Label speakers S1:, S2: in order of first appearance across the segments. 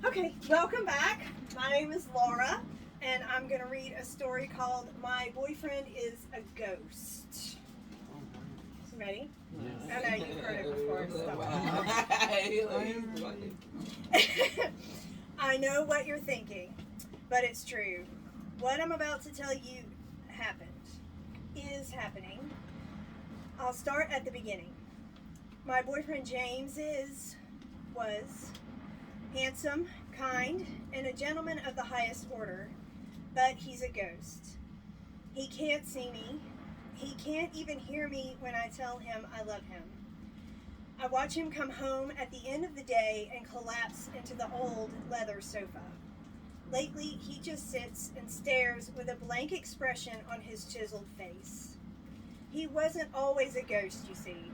S1: Okay, welcome back. My name is Lara, and I'm going to read a story called My Boyfriend is a Ghost. Ready?
S2: Yes.
S1: I know you've heard it before. So. I know what you're thinking, but it's true. What I'm about to tell you is happening. I'll start at the beginning. My boyfriend James was handsome, kind, and a gentleman of the highest order, but he's a ghost. He can't see me. He can't even hear me when I tell him I love him. I watch him come home at the end of the day and collapse into the old leather sofa. Lately, he just sits and stares with a blank expression on his chiseled face. He wasn't always a ghost, you see.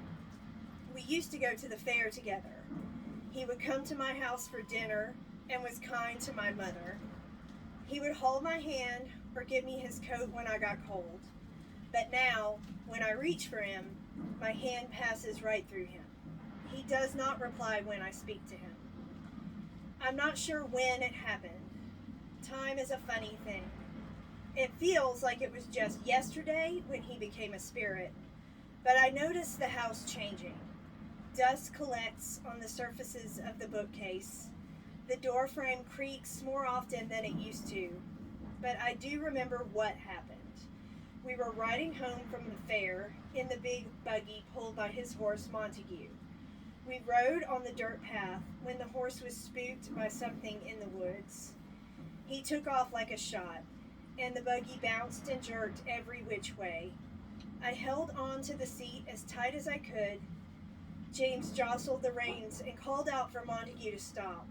S1: We used to go to the fair together. He would come to my house for dinner and was kind to my mother. He would hold my hand or give me his coat when I got cold. But now, when I reach for him, my hand passes right through him. He does not reply when I speak to him. I'm not sure when it happened. Time is a funny thing. It feels like it was just yesterday when he became a spirit, but I notice the house changing. Dust collects on the surfaces of the bookcase. The door frame creaks more often than it used to, but I do remember what happened. We were riding home from the fair in the big buggy pulled by his horse Montague. We rode on the dirt path when the horse was spooked by something in the woods. He took off like a shot, and the buggy bounced and jerked every which way. I held on to the seat as tight as I could. James jostled the reins and called out for Montague to stop,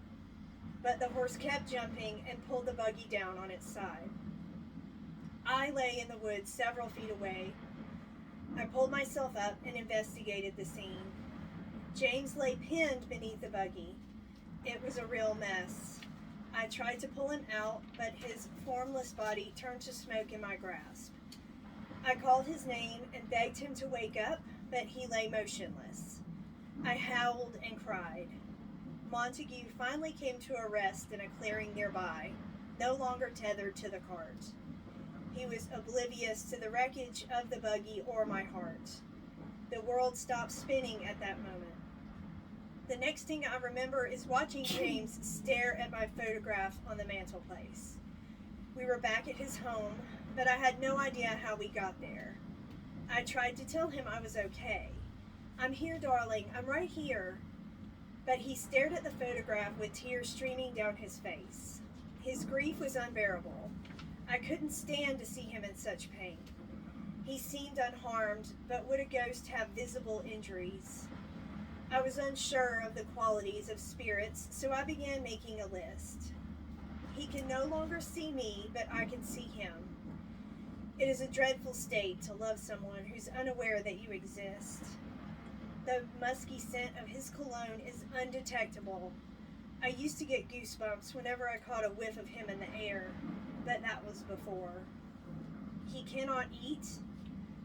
S1: but the horse kept jumping and pulled the buggy down on its side. I lay in the woods several feet away. I pulled myself up and investigated the scene. James lay pinned beneath the buggy. It was a real mess. I tried to pull him out, but his formless body turned to smoke in my grasp. I called his name and begged him to wake up, but he lay motionless. I howled and cried. Montague finally came to a rest in a clearing nearby, no longer tethered to the cart. He was oblivious to the wreckage of the buggy or my heart. The world stopped spinning at that moment. The next thing I remember is watching James stare at my photograph on the mantelpiece. We were back at his home, but I had no idea how we got there. I tried to tell him I was okay. I'm here, darling. I'm right here. But he stared at the photograph with tears streaming down his face. His grief was unbearable. I couldn't stand to see him in such pain. He seemed unharmed, but would a ghost have visible injuries? I was unsure of the qualities of spirits, so I began making a list. He can no longer see me, but I can see him. It is a dreadful state to love someone who's unaware that you exist. The musky scent of his cologne is undetectable. I used to get goosebumps whenever I caught a whiff of him in the air, but that was before. He cannot eat.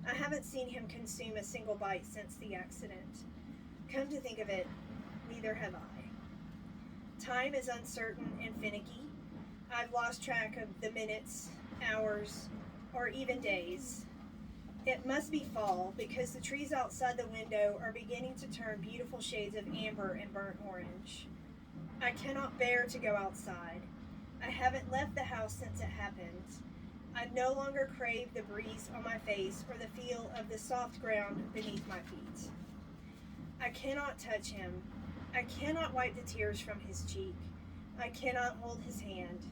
S1: I haven't seen him consume a single bite since the accident. Come to think of it, neither have I. Time is uncertain and finicky. I've lost track of the minutes, hours, or even days. It must be fall because the trees outside the window are beginning to turn beautiful shades of amber and burnt orange. I cannot bear to go outside. I haven't left the house since it happened. I no longer crave the breeze on my face or the feel of the soft ground beneath my feet. I cannot touch him. I cannot wipe the tears from his cheek. I cannot hold his hand.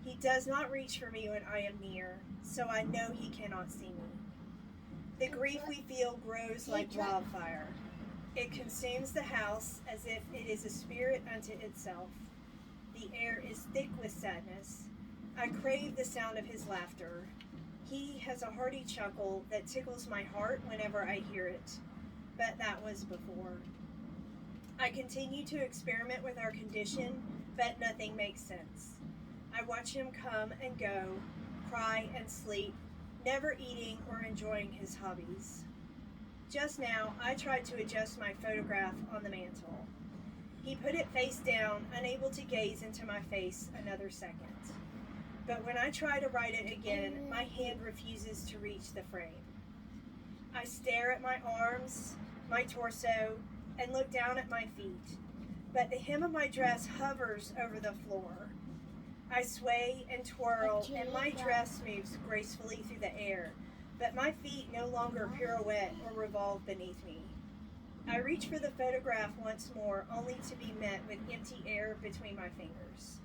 S1: He does not reach for me when I am near, so I know he cannot see me. The grief we feel grows like wildfire. It consumes the house as if it is a spirit unto itself. The air is thick with sadness. I crave the sound of his laughter. He has a hearty chuckle that tickles my heart whenever I hear it, but that was before. I continue to experiment with our condition, but nothing makes sense. I watch him come and go, cry and sleep, never eating or enjoying his hobbies. Just now, I tried to adjust my photograph on the mantle. He put it face down, unable to gaze into my face another second. But when I try to write it again, my hand refuses to reach the frame. I stare at my arms, my torso, and look down at my feet. But the hem of my dress hovers over the floor. I sway and twirl, and my dress moves gracefully through the air, but my feet no longer pirouette or revolve beneath me. I reach for the photograph once more, only to be met with empty air between my fingers.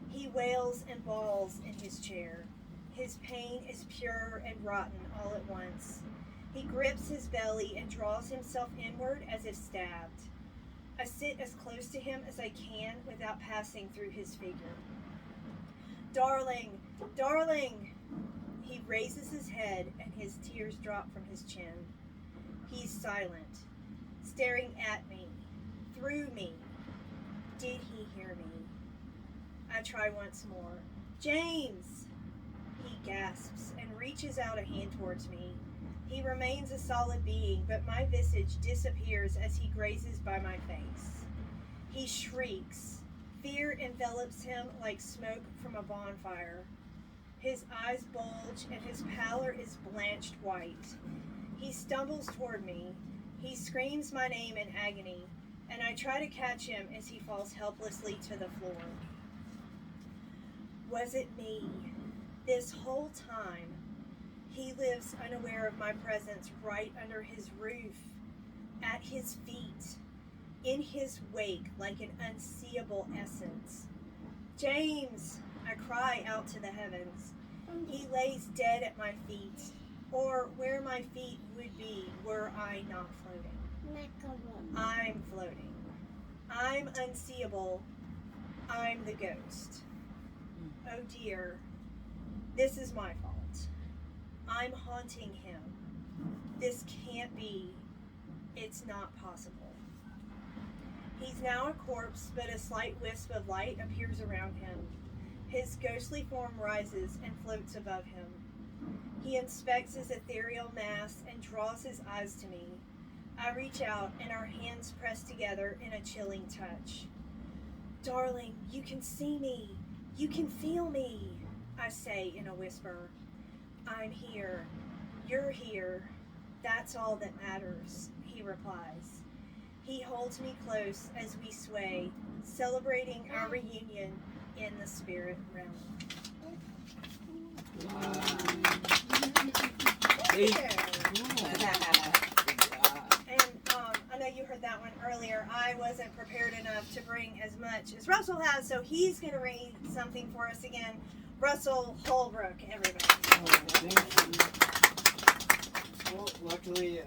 S1: He wails and bawls in his chair. His pain is pure and rotten all at once. He grips his belly and draws himself inward as if stabbed. I sit as close to him as I can without passing through his figure. Darling, darling! He raises his head and his tears drop from his chin. He's silent, staring at me, through me. Did he hear me? I try once more. James! He gasps and reaches out a hand towards me. He remains a solid being, but my visage disappears as he grazes by my face. He shrieks. Fear envelops him like smoke from a bonfire. His eyes bulge and his pallor is blanched white. He stumbles toward me. He screams my name in agony, and I try to catch him as he falls helplessly to the floor. Was it me? This whole time, he lives unaware of my presence right under his roof, at his feet, in his wake like an unseeable essence. James! I cry out to the heavens. He lays dead at my feet, or where my feet would be were I not floating. I'm floating. I'm unseeable. I'm the ghost. Oh dear, this is my fault. I'm haunting him. This can't be. It's not possible. He's now a corpse, but a slight wisp of light appears around him. His ghostly form rises and floats above him. He inspects his ethereal mass and draws his eyes to me. I reach out and our hands press together in a chilling touch. Darling, you can see me. You can feel me, I say in a whisper. I'm here. You're here. That's all that matters, he replies. He holds me close as we sway, celebrating our reunion in the spirit realm. Thank you. And I know you heard that one earlier. I wasn't prepared enough to bring as much as Russell has, so he's going to read something for us again. Russell Holbrook, everybody.
S2: Oh, thank you. Well, luckily,